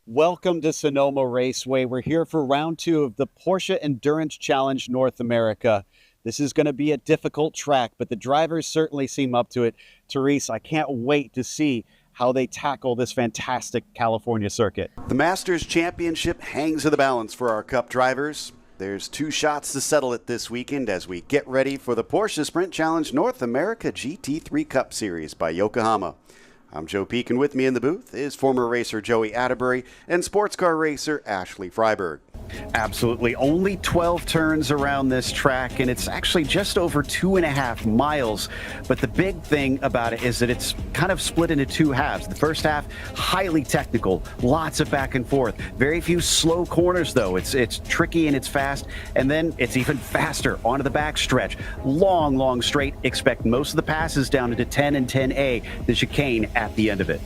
Welcome to Sonoma Raceway. We're here for round two of the Porsche Endurance Challenge North America. This is going to be a difficult track, but the drivers certainly seem up to it. Therese, I can't wait to see how they tackle this fantastic California circuit. The Masters Championship hangs in the balance for our Cup drivers. There's two shots to settle it this weekend as we get ready for the Porsche Sprint Challenge North America GT3 Cup Series by Yokohama. I'm Joe Peak, and with me in the booth is former racer Joey Atterbury and sports car racer Ashley Freiberg. Absolutely. Only 12 turns around this track, and it's actually just over 2.5 miles. But the big thing about it is that it's kind of split into two halves. The first half, highly technical, lots of back and forth. Very few slow corners, though. It's tricky and it's fast. And then it's even faster onto the back stretch. Long straight. Expect most of the passes down into 10 and 10A, the chicane at the end of it.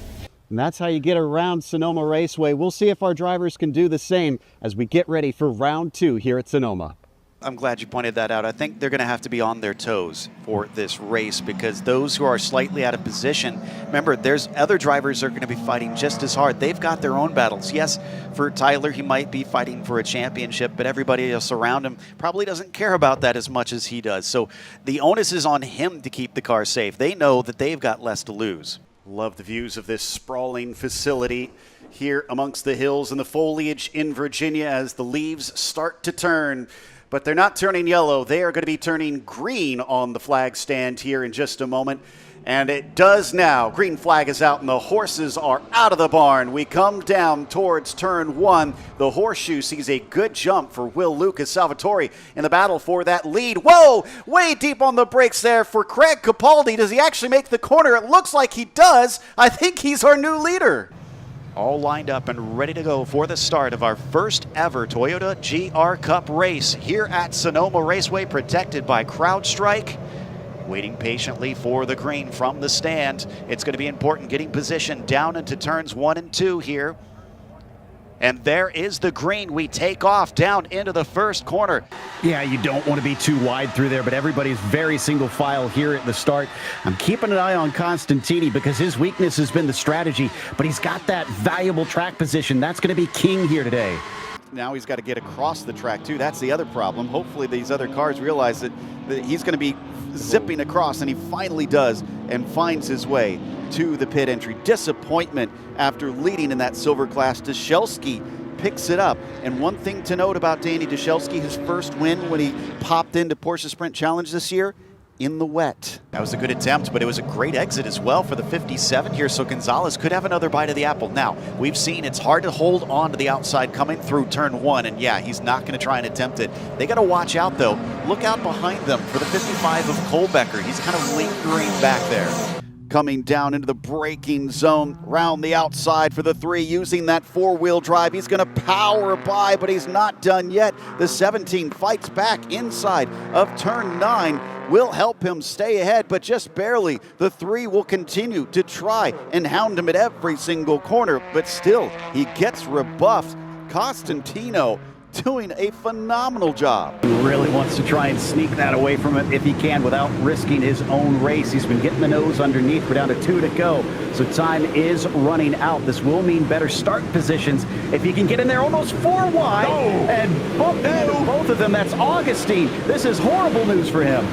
And that's how you get around Sonoma Raceway. We'll see if our drivers can do the same as we get ready for round two here at Sonoma. I'm glad you pointed that out. I think they're going to have to be on their toes for this race because those who are slightly out of position, remember, there's other drivers that are going to be fighting just as hard. They've got their own battles. Yes, for Tyler, he might be fighting for a championship, but everybody else around him probably doesn't care about that as much as he does. So the onus is on him to keep the car safe. They know that they've got less to lose. Love the views of this sprawling facility here amongst the hills and the foliage in Virginia as the leaves start to turn. But they're not turning yellow. They are going to be turning green on the flag stand here in just a moment. And it does now. Green flag is out and the horses are out of the barn. We come down towards turn one. The horseshoe sees a good jump for Will Lucas Salvatore in the battle for that lead. Whoa, way deep on the brakes there for Craig Capaldi. Does he actually make the corner? It looks like he does. I think he's our new leader. All lined up and ready to go for the start of our first ever Toyota GR Cup race here at Sonoma Raceway, protected by CrowdStrike. Waiting patiently for the green from the stand. It's going to be important getting position down into turns 1 and 2 here. And there is the green. We take off down into the first corner. Yeah, you don't want to be too wide through there, but everybody's very single file here at the start. I'm keeping an eye on Constantini because his weakness has been the strategy, but he's got that valuable track position. That's going to be king here today. Now he's got to get across the track too. That's the other problem. Hopefully these other cars realize that he's going to be zipping across, and he finally does and finds his way to the pit entry. Disappointment after leading in that silver class. Dushelski picks it up. And one thing to note about Danny Dushelski, his first win when he popped into Porsche Sprint Challenge this year, in the wet. That was a good attempt, but it was a great exit as well for the 57 here, so Gonzalez could have another bite of the apple. Now, we've seen it's hard to hold on to the outside coming through turn 1, and yeah, he's not going to try and attempt it. They got to watch out, though. Look out behind them for the 55 of Kohlbecker. He's kind of lingering back there. Coming down into the braking zone, round the outside for the 3, using that 4-wheel drive. He's going to power by, but he's not done yet. The 17 fights back inside of turn 9. Will help him stay ahead, but just barely. The 3 will continue to try and hound him at every single corner, but still, he gets rebuffed. Costantino doing a phenomenal job. He really wants to try and sneak that away from him if he can without risking his own race. He's been getting the nose underneath. We're down to 2 to go, so time is running out. This will mean better start positions if he can get in there almost 4 wide and bump into both of them. That's Augustine. This is horrible news for him.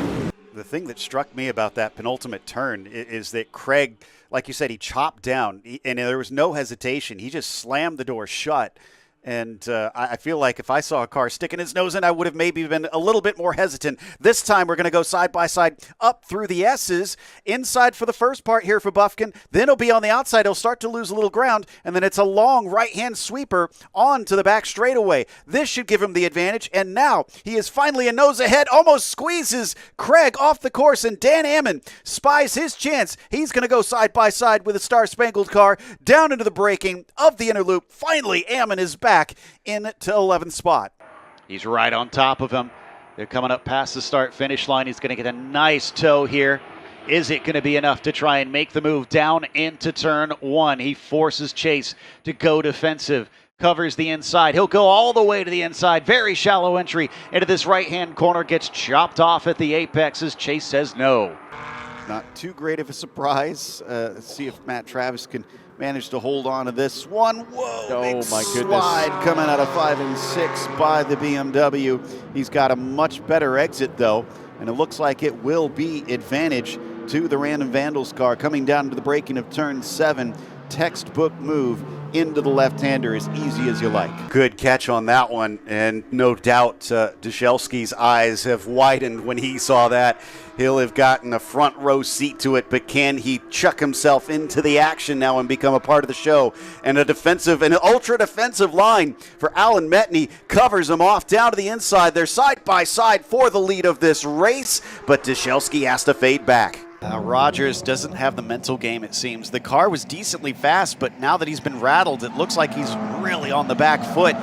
The thing that struck me about that penultimate turn is that Craig, like you said, he chopped down, and there was no hesitation. He just slammed the door shut. And I feel like if I saw a car sticking its nose in, I would have maybe been a little bit more hesitant. This time we're going to go side by side up through the S's. Inside for the first part here for Buffkin. Then he'll be on the outside. He'll start to lose a little ground. And then it's a long right-hand sweeper on to the back straightaway. This should give him the advantage. And now he is finally a nose ahead. Almost squeezes Craig off the course. And Dan Ammon spies his chance. He's going to go side by side with a Star-Spangled car down into the braking of the inner loop. Finally, Ammon is back into 11th spot. He's right on top of him. They're coming up past the start-finish line. He's going to get a nice tow here. Is it going to be enough to try and make the move down into turn 1? He forces Chase to go defensive. Covers the inside. He'll go all the way to the inside. Very shallow entry into this right-hand corner. Gets chopped off at the apex as Chase says no. Not too great of a surprise. Let's see if Matt Travis can manage to hold on to this one. Whoa, Oh, big my goodness. slide coming out of 5 and 6 by the BMW. He's got a much better exit, though, and it looks like it will be advantage to the Random Vandals car coming down to the braking of turn 7. Textbook move into the left-hander, as easy as you like. Good catch on that one, and no doubt Dushelski's eyes have widened when he saw that. He'll have gotten a front row seat to it, but can he chuck himself into the action now and become a part of the show? And an ultra defensive line for Alan Metney covers him off down to the inside. They're side by side for the lead of this race, but Dushelski has to fade back. Rogers doesn't have the mental game, it seems. The car was decently fast, but now that he's been rattled, it looks like he's really on the back foot.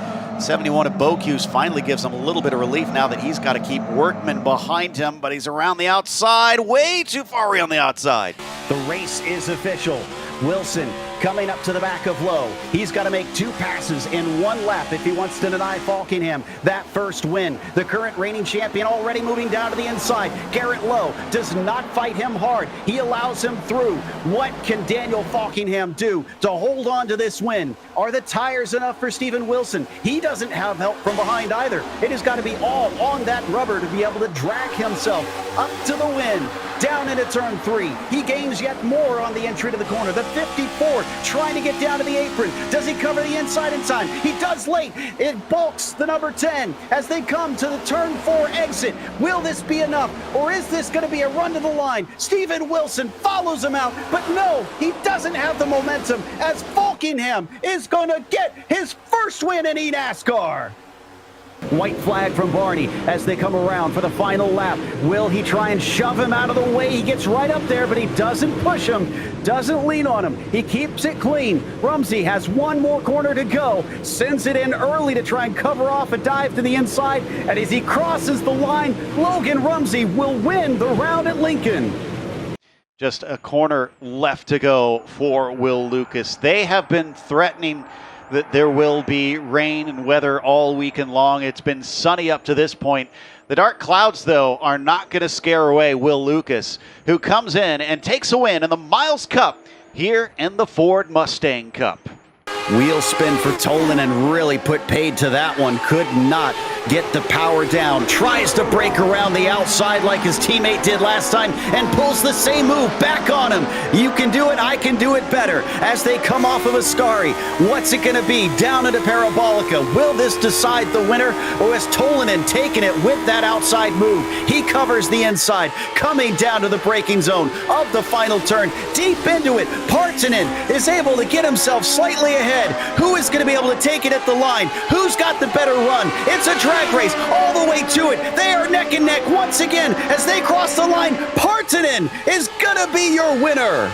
71 at Bocuse finally gives him a little bit of relief now that he's got to keep Workman behind him, but he's around the outside, way too far around the outside. The race is official. Wilson coming up to the back of Lowe. He's got to make 2 passes in 1 lap if he wants to deny Falkingham that first win. The current reigning champion already moving down to the inside. Garrett Lowe does not fight him hard. He allows him through. What can Daniel Falkingham do to hold on to this win? Are the tires enough for Steven Wilson? He doesn't have help from behind either. It has got to be all on that rubber to be able to drag himself up to the win. Down into turn 3. He gains yet more on the entry to the corner. The 54 trying to get down to the apron. Does he cover the inside in time? He does late. It balks the number 10 as they come to the turn 4 exit. Will this be enough, or is this going to be a run to the line? Steven Wilson follows him out, but no, he doesn't have the momentum as Falkingham is going to get his first win in eNASCAR. White flag from Barney as they come around for the final lap. Will he try and shove him out of the way? He gets right up there, but he doesn't push him, doesn't lean on him. He keeps it clean. Rumsey has 1 more corner to go, sends it in early to try and cover off a dive to the inside, and as he crosses the line, Logan Rumsey will win the round at Lincoln. Just a corner left to go for Will Lucas. They have been threatening that there will be rain and weather all weekend long. It's been sunny up to this point. The dark clouds, though, are not going to scare away Will Lucas, who comes in and takes a win in the Miles Cup here in the Ford Mustang Cup. Wheel spin for Tolan and really put paid to that one. Could not get the power down. Tries to break around the outside like his teammate did last time and pulls the same move back on him. You can do it, I can do it better. As they come off of Ascari, what's it going to be? Down into Parabolica. Will this decide the winner, or is Tolanen taking it with that outside move? He covers the inside, coming down to the braking zone of the final turn. Deep into it, Partanen is able to get himself slightly ahead. Who is going to be able to take it at the line? Who's got the better run? It's a drag race all the way to it. They are neck and neck once again as they cross the line. Partanen is going to be your winner.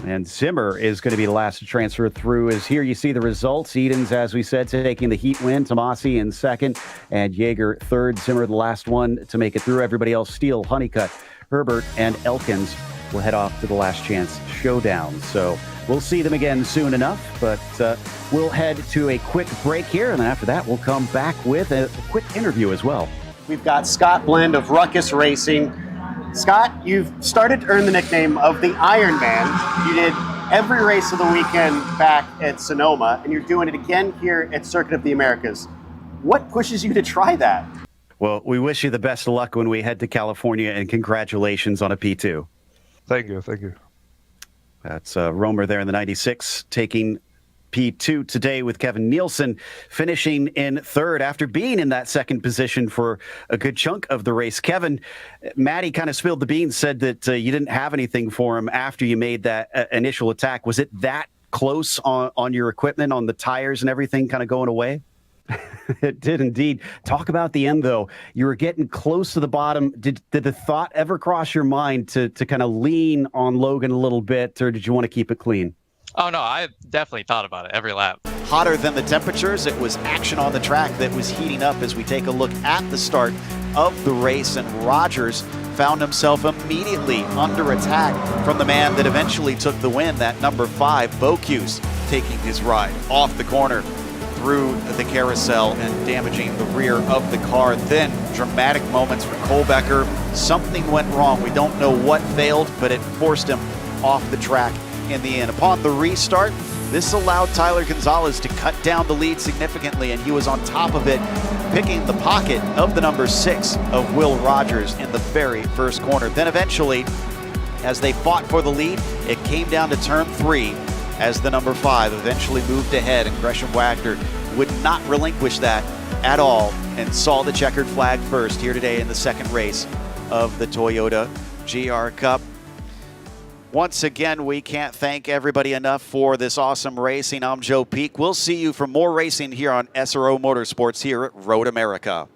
And Zimmer is going to be the last to transfer through. As here you see the results. Edens, as we said, taking the heat win. Tomasi in second, and Yeager third. Zimmer the last one to make it through. Everybody else, Steele, Honeycutt, Herbert, and Elkins will head off to the last chance showdown. So we'll see them again soon enough, but we'll head to a quick break here, and then after that we'll come back with a quick interview as well. We've got Scott Blend of Ruckus Racing. Scott, you've started to earn the nickname of the Iron Man. You did every race of the weekend back at Sonoma, and you're doing it again here at Circuit of the Americas. What pushes you to try that? Well, we wish you the best of luck when we head to California, and congratulations on a P2. Thank you, thank you. That's Romer there in the 96, taking P2 today with Kevin Nielsen finishing in third after being in that second position for a good chunk of the race. Kevin, Matty kind of spilled the beans, said that you didn't have anything for him after you made that initial attack. Was it that close on your equipment, on the tires and everything kind of going away? It did indeed. Talk about the end, though. You were getting close to the bottom. Did the thought ever cross your mind to kind of lean on Logan a little bit, or did you want to keep it clean? Oh, no, I definitely thought about it every lap. Hotter than the temperatures, it was action on the track that was heating up as we take a look at the start of the race, and Rogers found himself immediately under attack from the man that eventually took the win, that number 5, Bocuse, taking his ride off the corner. through the carousel and damaging the rear of the car. Then dramatic moments for Cole Becker. Something went wrong. We don't know what failed, but it forced him off the track in the end. Upon the restart, this allowed Tyler Gonzalez to cut down the lead significantly, and he was on top of it, picking the pocket of the number 6 of Will Rogers in the very first corner. Then eventually, as they fought for the lead, it came down to turn 3 as the number 5 eventually moved ahead, and Gresham Wagner would not relinquish that at all and saw the checkered flag first here today in the second race of the Toyota GR Cup. Once again, we can't thank everybody enough for this awesome racing. I'm Joe Peak. We'll see you for more racing here on SRO Motorsports here at Road America.